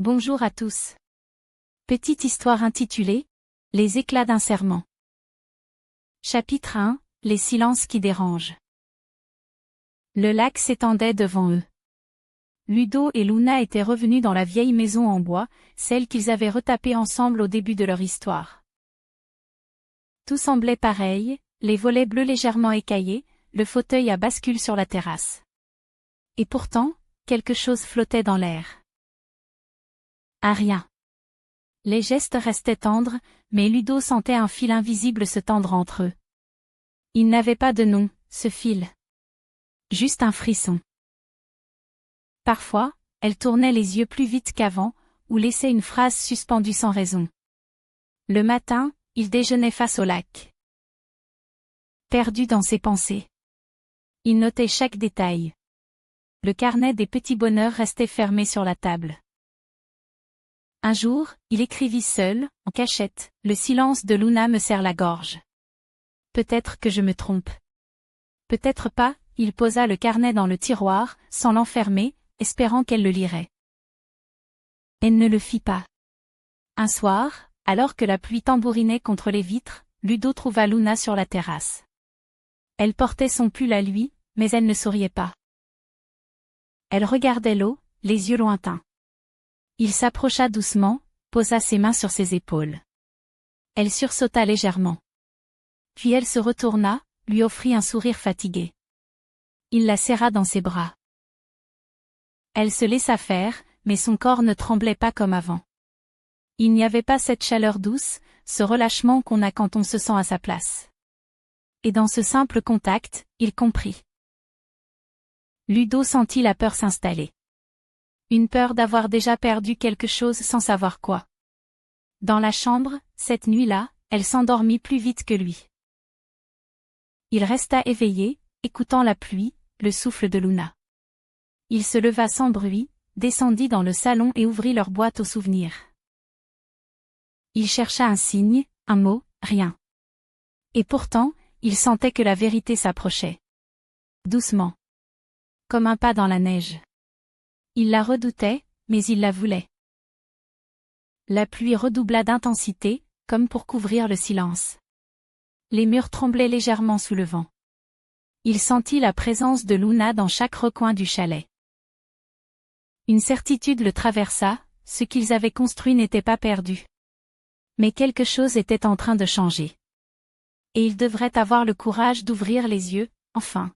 Bonjour à tous. Petite histoire intitulée « Les éclats d'un serment ». Chapitre 1 « Les silences qui dérangent ». Le lac s'étendait devant eux. Ludo et Luna étaient revenus dans la vieille maison en bois, celle qu'ils avaient retapée ensemble au début de leur histoire. Tout semblait pareil, les volets bleus légèrement écaillés, le fauteuil à bascule sur la terrasse. Et pourtant, quelque chose flottait dans l'air. Ah rien. Les gestes restaient tendres, mais Ludo sentait un fil invisible se tendre entre eux. Il n'avait pas de nom, ce fil. Juste un frisson. Parfois, elle tournait les yeux plus vite qu'avant, ou laissait une phrase suspendue sans raison. Le matin, il déjeunait face au lac. Perdu dans ses pensées. Il notait chaque détail. Le carnet des petits bonheurs restait fermé sur la table. Un jour, il écrivit seul, en cachette, « Le silence de Luna me serre la gorge. Peut-être que je me trompe. Peut-être pas », il posa le carnet dans le tiroir, sans l'enfermer, espérant qu'elle le lirait. Elle ne le fit pas. Un soir, alors que la pluie tambourinait contre les vitres, Ludo trouva Luna sur la terrasse. Elle portait son pull à lui, mais elle ne souriait pas. Elle regardait l'eau, les yeux lointains. Il s'approcha doucement, posa ses mains sur ses épaules. Elle sursauta légèrement. Puis elle se retourna, lui offrit un sourire fatigué. Il la serra dans ses bras. Elle se laissa faire, mais son corps ne tremblait pas comme avant. Il n'y avait pas cette chaleur douce, ce relâchement qu'on a quand on se sent à sa place. Et dans ce simple contact, il comprit. Ludo sentit la peur s'installer. Une peur d'avoir déjà perdu quelque chose sans savoir quoi. Dans la chambre, cette nuit-là, elle s'endormit plus vite que lui. Il resta éveillé, écoutant la pluie, le souffle de Luna. Il se leva sans bruit, descendit dans le salon et ouvrit leur boîte aux souvenirs. Il chercha un signe, un mot, rien. Et pourtant, il sentait que la vérité s'approchait. Doucement. Comme un pas dans la neige. Il la redoutait, mais il la voulait. La pluie redoubla d'intensité, comme pour couvrir le silence. Les murs tremblaient légèrement sous le vent. Il sentit la présence de Luna dans chaque recoin du chalet. Une certitude le traversa, ce qu'ils avaient construit n'était pas perdu. Mais quelque chose était en train de changer. Et il devrait avoir le courage d'ouvrir les yeux, enfin.